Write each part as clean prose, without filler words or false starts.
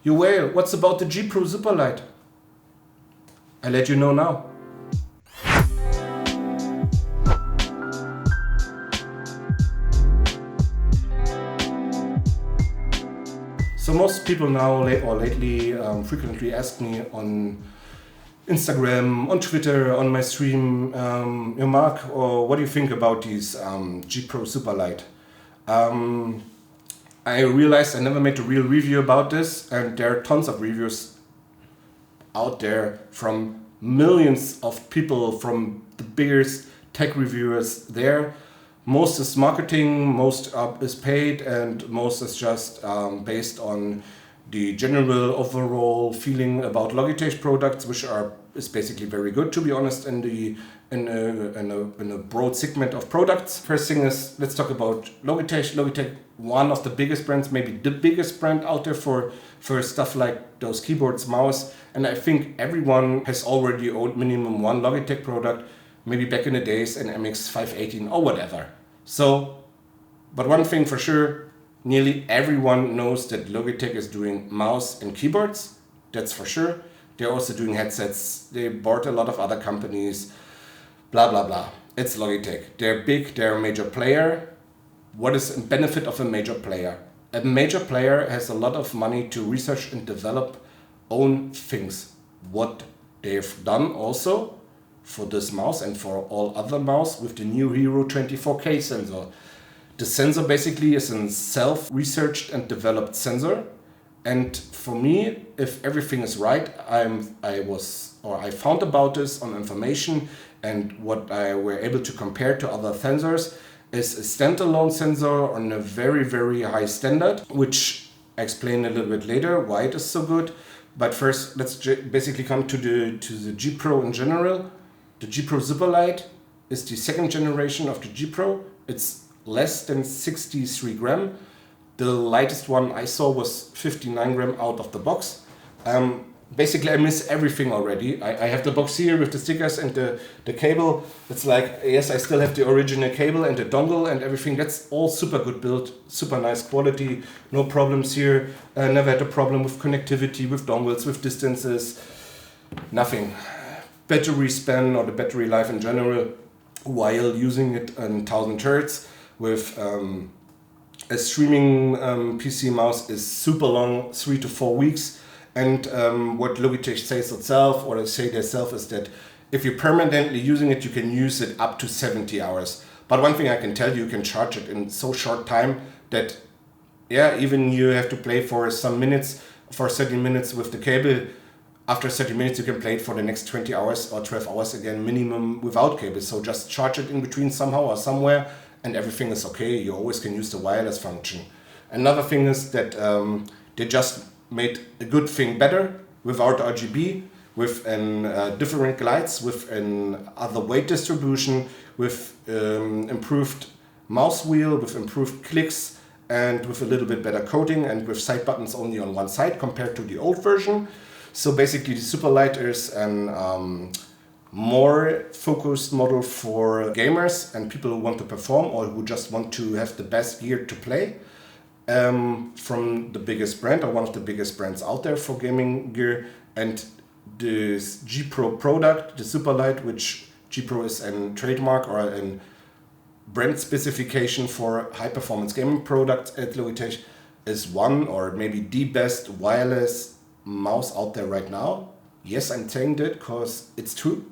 "Yo, Whale, what's about the G Pro Superlight?" I let you know now. So most people now lately frequently ask me on Instagram, on Twitter, on my stream, Mark, or what do you think about these G Pro Superlight? I realized I never made a real review about this, and there are tons of reviews out there from millions of people, from the biggest tech reviewers there. Most is marketing, most is paid, and most is just based on the general overall feeling about Logitech products, which is basically very good, to be honest, in a broad segment of products. First thing is, let's talk about Logitech. Logitech, one of the biggest brands, maybe the biggest brand out there for stuff like those keyboards, mouse, and I think everyone has already owned minimum one Logitech product, maybe back in the days, an MX 518 or whatever. So, but one thing for sure, nearly everyone knows that Logitech is doing mouse and keyboards. That's for sure. They're also doing headsets. They bought a lot of other companies. Blah, blah, blah. It's Logitech. They're big. They're a major player. What is the benefit of a major player? A major player has a lot of money to research and develop own things. What they've done also for this mouse and for all other mouse with the new Hero 24K sensor. The sensor basically is a self-researched and developed sensor. And for me, if everything is right, I found about this on information, and what I were able to compare to other sensors is a standalone sensor on a very, very high standard, which I explain a little bit later why it is so good. But first, let's basically come to the G Pro in general. The G Pro Superlight is the second generation of the G Pro. It's less than 63 gram. The lightest one I saw was 59 gram out of the box. Basically, I miss everything already. I have the box here with the stickers and the cable. It's like, yes, I still have the original cable and the dongle and everything. That's all super good built, super nice quality, no problems here. Never had a problem with connectivity, with dongles, with distances, nothing. Battery span or the battery life in general, while using it in 1000 hertz with a streaming PC mouse, is super long, 3 to 4 weeks. And what Logitech says itself, or they say themselves, is that if you're permanently using it, you can use it up to 70 hours. But one thing I can tell you can charge it in so short time that, yeah, even you have to play for some minutes, for 30 minutes with the cable. After 30 minutes, you can play it for the next 20 hours or 12 hours again, minimum without cable. So just charge it in between somehow or somewhere, and everything is okay. You always can use the wireless function. Another thing is that they just made a good thing better without RGB, with different lights, with an other weight distribution, with improved mouse wheel, with improved clicks, and with a little bit better coding, and with side buttons only on one side compared to the old version. So basically the Superlight is an more focused model for gamers and people who want to perform or who just want to have the best gear to play. From the biggest brand, or one of the biggest brands out there for gaming gear. And this G Pro product, the Superlight, which G Pro is a trademark or a brand specification for high performance gaming products at Logitech, is one or maybe the best wireless mouse out there right now. Yes, I'm saying that because it's true.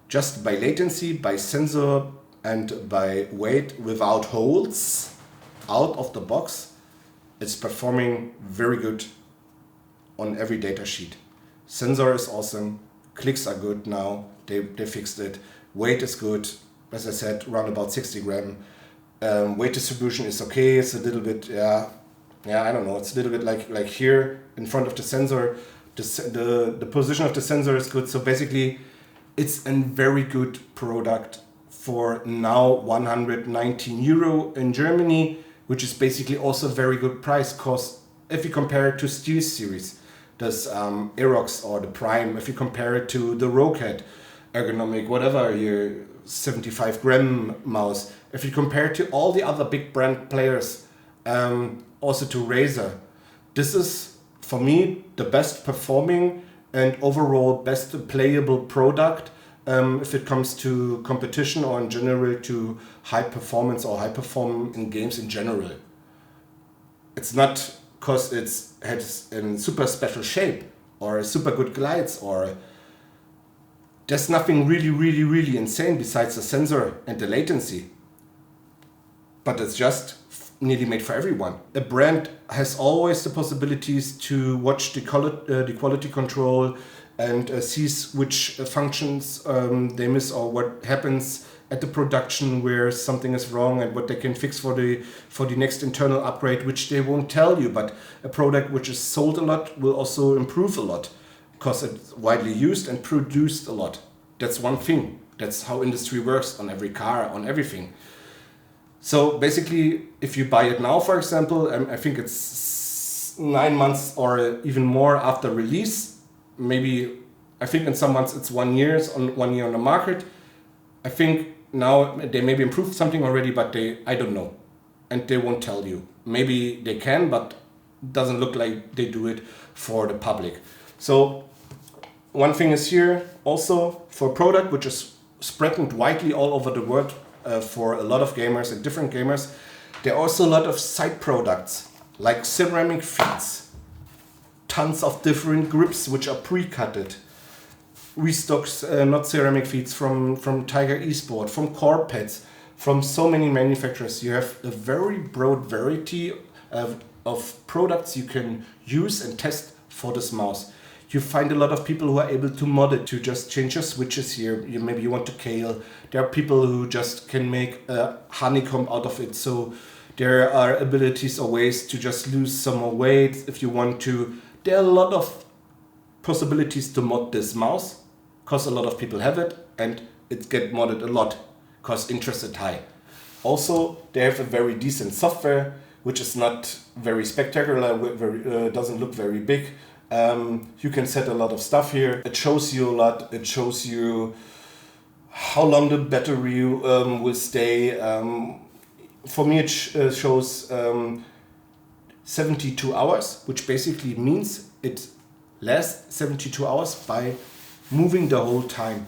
Just by latency, by sensor, and by weight without holes out of the box, it's performing very good on every data sheet. Sensor is awesome, clicks are good now, they fixed it. Weight is good, as I said, around about 60 gram. Weight distribution is okay, it's a little bit, I don't know, it's a little bit like here in front of the sensor. The position of the sensor is good, so basically it's a very good product for now 119 euro in Germany, which is basically also a very good price, because if you compare it to SteelSeries, this Aerox or the Prime, if you compare it to the Rocket ergonomic, whatever, your 75 gram mouse, if you compare it to all the other big brand players, also to Razer, this is for me, the best performing and overall best playable product if it comes to competition or in general to high performance or high perform in games in general. It's not because it has a super special shape or super good glides, or there's nothing really insane besides the sensor and the latency. But it's just nearly made for everyone. A brand has always the possibilities to watch the quality control and sees which functions they miss or what happens at the production where something is wrong and what they can fix for the next internal upgrade, which they won't tell you. But a product which is sold a lot will also improve a lot because it's widely used and produced a lot. That's one thing. That's how industry works on every car, on everything. So basically, if you buy it now, for example, I think it's 9 months or even more after release. Maybe, I think in some months it's 1 year on the market. I think now they maybe improved something already, but I don't know. And they won't tell you. Maybe they can, but it doesn't look like they do it for the public. So one thing is here also for a product which is spread widely all over the world for a lot of gamers and different gamers. There are also a lot of side products like ceramic feet, tons of different grips which are pre-cutted, restocks, not ceramic feet from Tiger Esport, from Core Pets, from so many manufacturers. You have a very broad variety of products you can use and test for this mouse. You find a lot of people who are able to mod it, to just change your switches here. Maybe you want to scale. There are people who just can make a honeycomb out of it. So there are abilities or ways to just lose some more weight if you want to. There are a lot of possibilities to mod this mouse because a lot of people have it and it gets modded a lot because interest is high. Also, they have a very decent software which is not very spectacular, doesn't look very big. You can set a lot of stuff here. It shows you a lot. It shows you how long the battery will stay. For me, it shows 72 hours, which basically means it lasts 72 hours by moving the whole time.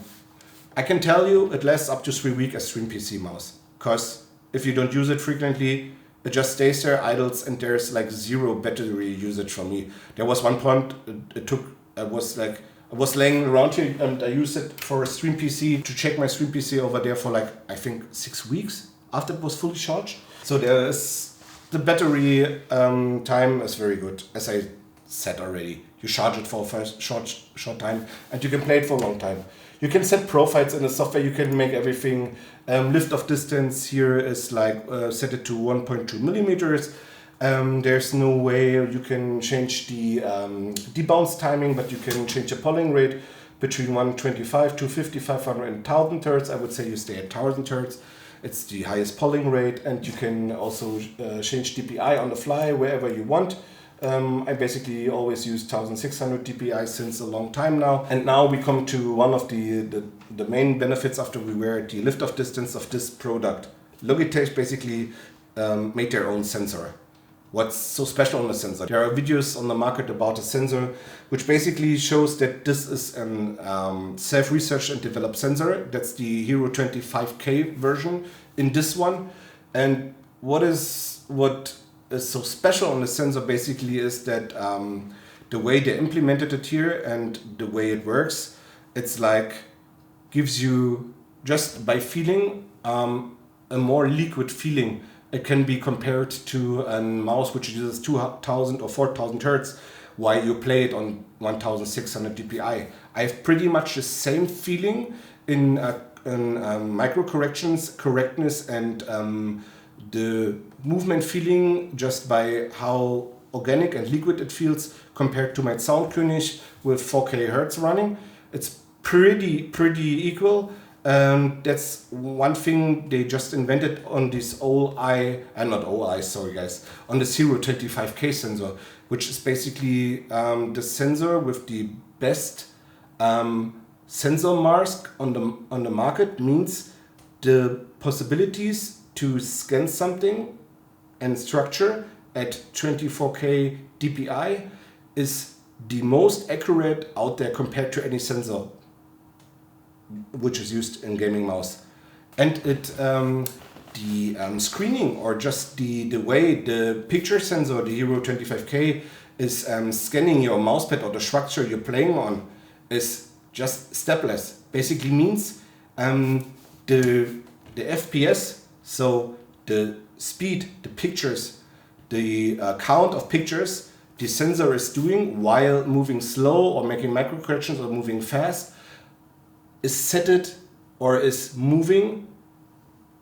I can tell you it lasts up to 3 weeks as stream PC mouse, because if you don't use it frequently, it just stays there, idles, and there's like zero battery usage for me. There was one point I was laying around here and I used it for a stream PC to check my stream PC over there for like, I think 6 weeks after it was fully charged. So the battery time is very good, as I said already. You charge it for a short time and you can play it for a long time. You can set profiles in the software, you can make everything. Lift off distance here is like set it to 1.2 millimeters. There's no way you can change the debounce timing, but you can change the polling rate between 125, 250, 500 and 1000 hertz. I would say you stay at 1000 hertz. It's the highest polling rate, and you can also change DPI on the fly wherever you want. I basically always use 1600 DPI since a long time now. And now we come to one of the main benefits after we were the lift-off distance of this product. Logitech basically made their own sensor. What's so special on the sensor? There are videos on the market about a sensor which basically shows that this is a self-researched and developed sensor. That's the Hero 25K version in this one. And what is so special on the sensor basically is that the way they implemented it here and the way it works, it's like gives you just by feeling a more liquid feeling. It can be compared to a mouse which uses 2000 or 4000 hertz while you play it on 1600 dpi. I have pretty much the same feeling in micro corrections, correctness, and the movement feeling just by how organic and liquid it feels compared to my Soundkönig with 4K hertz running. It's pretty equal. That's one thing they just invented on this on the Hero 25K sensor, which is basically the sensor with the best sensor mask on the market. Means the possibilities to scan something and structure at 24K DPI is the most accurate out there compared to any sensor which is used in gaming mouse. And it the screening, or just the way the picture sensor, the Hero 25K, is scanning your mousepad or the structure you're playing on, is just stepless. Basically means the FPS, so the speed, the pictures, the count of pictures the sensor is doing while moving slow or making micro corrections or moving fast, is set or is moving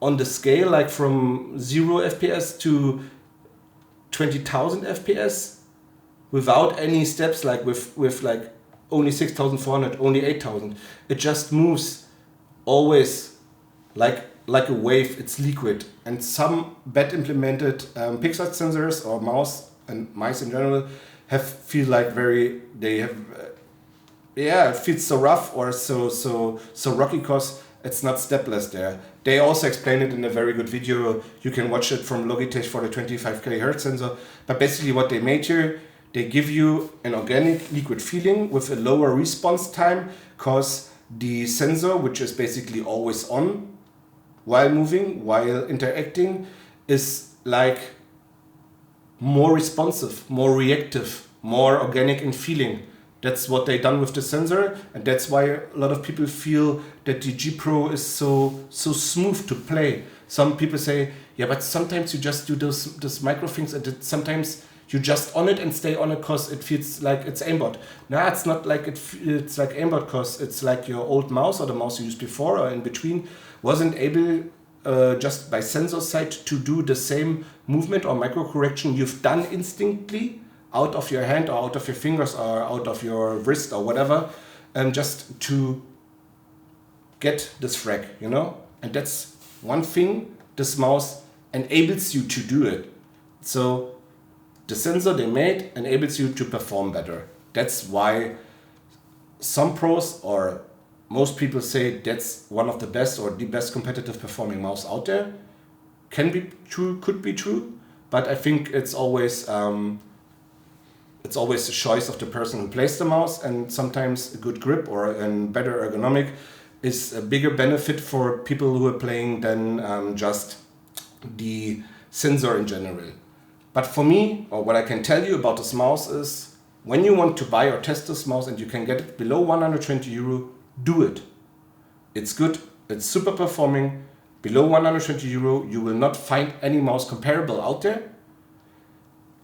on the scale like from 0 FPS to 20,000 FPS without any steps, like with like only 6,400, only 8,000. It just moves always like a wave. It's liquid. And some bad implemented pixel sensors or mouse and mice in general feel like it feels so rough or so rocky because it's not stepless there. They also explain it in a very good video. You can watch it from Logitech for the 25K Hertz sensor. But basically what they made here, they give you an organic liquid feeling with a lower response time, because the sensor, which is basically always on while moving, while interacting, is like more responsive, more reactive, more organic in feeling. That's what they done with the sensor, and that's why a lot of people feel that the G Pro is so smooth to play. Some people say, yeah, but sometimes you just do those micro things, and sometimes you just on it and stay on it because it feels like it's aimbot. Nah, it's not like it's like aimbot, because it's like your old mouse or the mouse you used before or in between wasn't able just by sensor side to do the same movement or micro correction you've done instinctively out of your hand or out of your fingers or out of your wrist or whatever, just to get this frag, you know? And that's one thing this mouse enables you to do it. So the sensor they made enables you to perform better. That's why some pros or most people say that's one of the best or the best competitive performing mouse out there. Can be true, could be true, but I think it's always a choice of the person who plays the mouse, and sometimes a good grip or a better ergonomic is a bigger benefit for people who are playing than just the sensor in general. But for me, or what I can tell you about this mouse is, when you want to buy or test this mouse and you can get it below 120 euro, do it. It's good, it's super performing. Below 120 euro, you will not find any mouse comparable out there.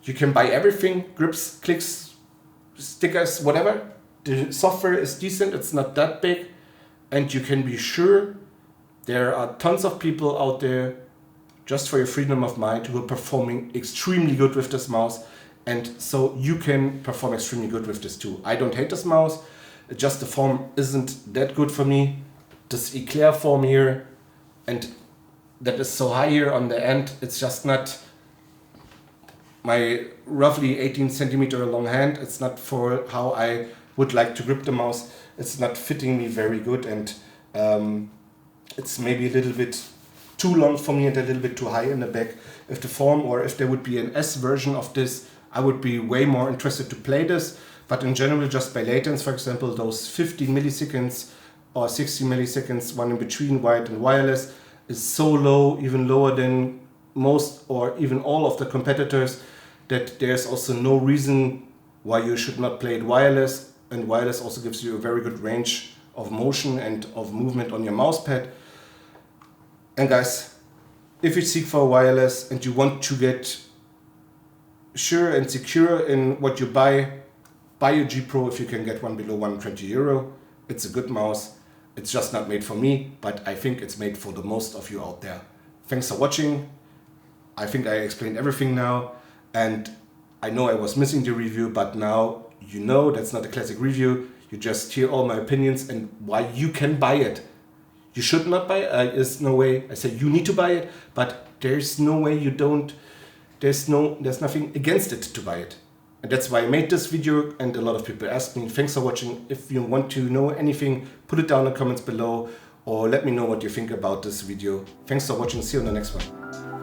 You can buy everything, grips, clicks, stickers, whatever. The software is decent, it's not that big. And you can be sure there are tons of people out there, just for your freedom of mind, who are performing extremely good with this mouse. And so you can perform extremely good with this too. I don't hate this mouse, just the form isn't that good for me. This eclair form here, and that is so high here on the end, it's just not my roughly 18 centimeter long hand. It's not for how I would like to grip the mouse. It's not fitting me very good, and it's maybe a little bit too long for me and a little bit too high in the back. If the form, or if there would be an S version of this, I would be way more interested to play this. But in general, just by latence, for example, those 15 milliseconds or 60 milliseconds, one in between wired and wireless, is so low, even lower than most or even all of the competitors, that there's also no reason why you should not play it wireless. And wireless also gives you a very good range of motion and of movement on your mouse pad. And guys, if you seek for wireless and you want to get sure and secure in what you buy a G Pro if you can get one below 120 euro. It's a good mouse. It's just not made for me, but I think it's made for the most of you out there. Thanks for watching. I think I explained everything now, and I know I was missing the review, but now you know that's not a classic review. You just hear all my opinions and why you can buy it. You should not buy it. There's no way. I say you need to buy it, but there's no way you don't. There's nothing against it to buy it. And that's why I made this video, and a lot of people ask me. Thanks for watching. If you want to know anything, put it down in the comments below, or let me know what you think about this video. Thanks for watching. See you on the next one.